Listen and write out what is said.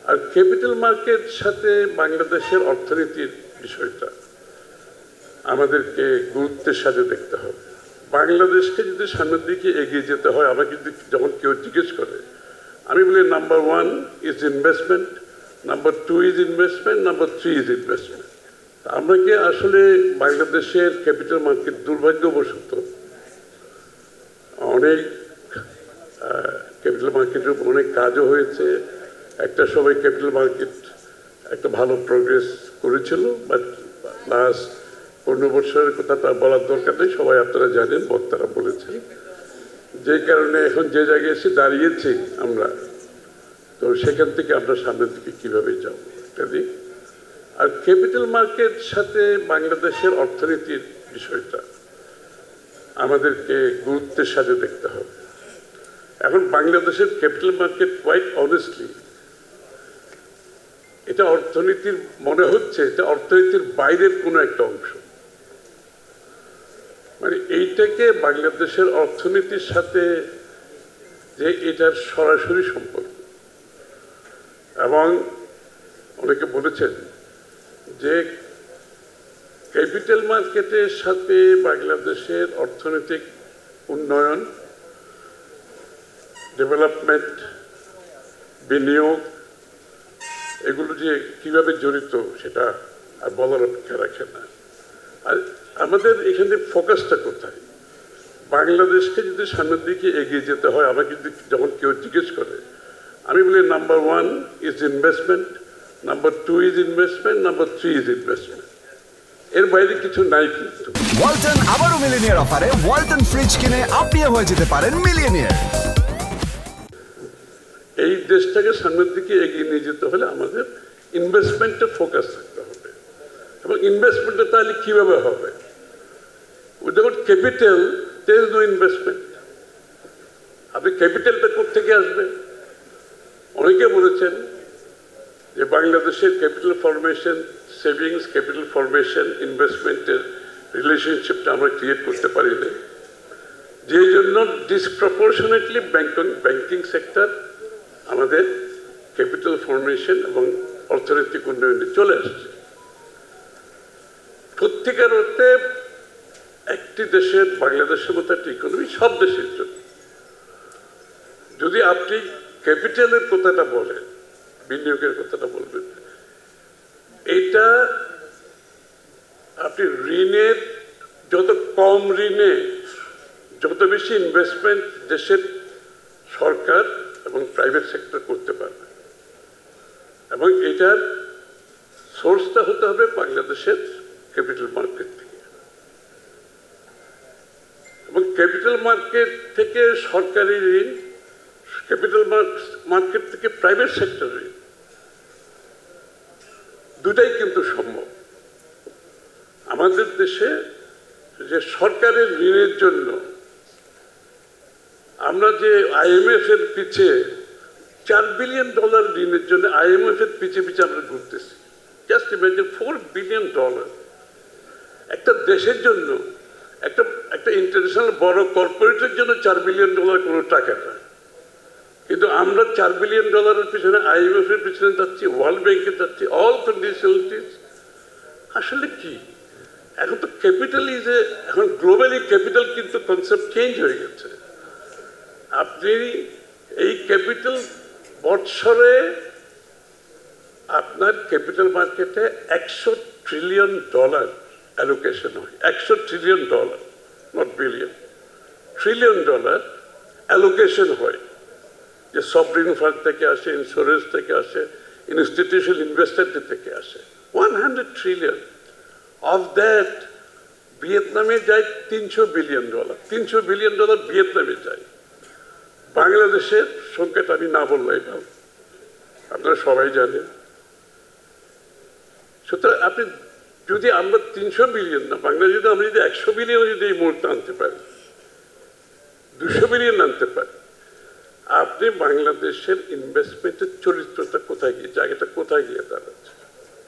আর capital market সাথে বাংলাদেশের অর্থনীতির বিষয়টা আমাদেরকে গুরুত্বের সাথে দেখতে হবে। বাংলাদেশকে যদি সামনের দিকে এগিয়ে যেতে হয়, আমাকে যদি যখন কেউ জিজ্ঞেস করে, আমি বলি number 1 is investment, number 2 is investment, number 3 is investment. আমরা কি আসলে বাংলাদেশের ক্যাপিটাল মার্কেট দুর্ভাগ্যবশত অনেক ক্যাপিটাল মার্কেটের অনেক কাজও হয়েছে, একটা সময় ক্যাপিটাল মার্কেট একটা ভালো প্রোগ্রেস করেছিল, বাট লাস্ট 15 বছরের কথা তার বলার দরকার নেই, সবাই আপনারা জানেন, বক্তারা বলেছেন, যে কারণে এখন যে জায়গায় এসে দাঁড়িয়েছি আমরা, তো সেখান থেকে আমরা সামনের দিকে কীভাবে যাব একটা দিক। আর ক্যাপিটাল মার্কেট সাথে বাংলাদেশের অর্থনীতির বিষয়টা আমাদেরকে গুরুত্বের সাথে দেখতে হবে। এখন বাংলাদেশের ক্যাপিটাল মার্কেট কোয়াইট অনেস্টলি এটা অর্থনীতির মনে হচ্ছে এটা অর্থনীতির বাইরের কোনো একটা অংশ, মানে এইটাকে বাংলাদেশের অর্থনীতির সাথে যে এটার সরাসরি সম্পর্ক। এবং অনেকে বলেছেন যে ক্যাপিটাল মার্কেটের সাথে বাংলাদেশের অর্থনৈতিক উন্নয়ন, ডেভেলপমেন্ট, বিনিয়োগ এগুলো যে কিভাবে জড়িত সেটা আর বলার অপেক্ষা রাখে না। আর আমাদের এখানে ফোকাসটা কোথায়? বাংলাদেশকে যদি সামনের দিকে এগিয়ে যেতে হয়, আমাকে যদি যখন কেউ জিজ্ঞেস করে, আমি বলি number 1 is investment, number 2 is investment, number 3 is investment. এর বাইরে কিছু নাই। কিন্তু ওয়ালটন আবারও মিলিয়নিয়ার অফারে ওয়ালটন ফ্রিজ কিনে আপনিও হয়ে যেতে পারেন মিলিয়নিয়ার। এই দেশটাকে সামনের দিকে এগিয়ে নিয়ে যেতে হলে আমাদের ইনভেস্টমেন্টে ফোকাস থাকতে হবে। এবং ইনভেস্টমেন্টটা তাহলে কিভাবে হবে? Without capital there is no investment. আপনি ক্যাপিটালটা কোত্থেকে আসবে? অনেকে বলেছেন যে বাংলাদেশের capital formation, savings, capital formation, ইনভেস্টমেন্টের রিলেশনশিপটা আমরা ক্রিয়েট করতে পারি না, যে জন্য ডিসপ্রপোর্শনেটলি ব্যাংকিং সেক্টর আমাদের ক্যাপিটাল ফরমেশন এবং অর্থনৈতিক উন্নয়নে চলে আসছে। সত্যিকার অর্থে একটি দেশের, বাংলাদেশের মতো একটা ইকোনমি সব দেশের জন্য, যদি আপনি ক্যাপিটালের কথাটা বলেন, বিনিয়োগের কথাটা বলবেন, এটা আপনি ঋণের যত কম ঋণে যত বেশি ইনভেস্টমেন্ট দেশের সরকার এবং প্রাইভেট সেক্টর করতে পারবে, এবং এটার সোর্সটা হতে হবে বাংলাদেশের ক্যাপিটাল মার্কেট থেকে। এবং ক্যাপিটাল মার্কেট থেকে সরকারি ঋণ, ক্যাপিটাল মার্কেট থেকে প্রাইভেট সেক্টর ঋণ, দুটাই কিন্তু সম্ভব। আমাদের দেশে যে সরকারের ঋণের জন্য আমরা যে IMF এর পিছে $4 বিলিয়ন ঋণের জন্য IMF এর পিছে পিছে আমরা ঘুরতেছি। Just imagine, $4 billion. একটা দেশের জন্য, একটা ইন্টারন্যাশনাল বড় কর্পোরেটের জন্য $4 বিলিয়ন কোনো টাকা না, কিন্তু আমরা $4 বিলিয়ন পিছনে IMF এর পিছনে যাচ্ছি, ওয়ার্ল্ড ব্যাংকে যাচ্ছি, অল কন্ডিশনালিটিস। আসলে কি এখন তো ক্যাপিটাল এখন গ্লোবালি ক্যাপিটাল কিন্তু কনসেপ্ট চেঞ্জ হয়ে গেছে। আপনি এই ক্যাপিটাল বৎসরে আপনার ক্যাপিটাল মার্কেটে $100 ট্রিলিয়ন অ্যালোকেশন হয়। $100 trillion, not billion, trillion allocation হয়, যে সভরিন ফান্ড থেকে আসে, ইন্স্যুরেন্স থেকে আসে, ইনস্টিটিউশনাল ইনভেস্টরদের থেকে আসে। 100 ট্রিলিয়ন। অফ দ্যাট ভিয়েতনামে যায় $300 বিলিয়ন। $300 বিলিয়ন ভিয়েতনামে যায়। বাংলাদেশের সংখ্যাটা আমি না বললেই ভালো, আপনারা সবাই জানেন। সুতরাং আপনি যদি আমরা 300 বিলিয়ন না, বাংলাদেশ যদি আমরা যদি 100 বিলিয়ন যদি এই মুহূর্তে আনতে পারি, 200 বিলিয়ন আনতে পারি, আপনি বাংলাদেশের ইনভেস্টমেন্টের চরিত্রটা কোথায় গিয়ে, জায়গাটা কোথায় গিয়ে দাঁড়াচ্ছে?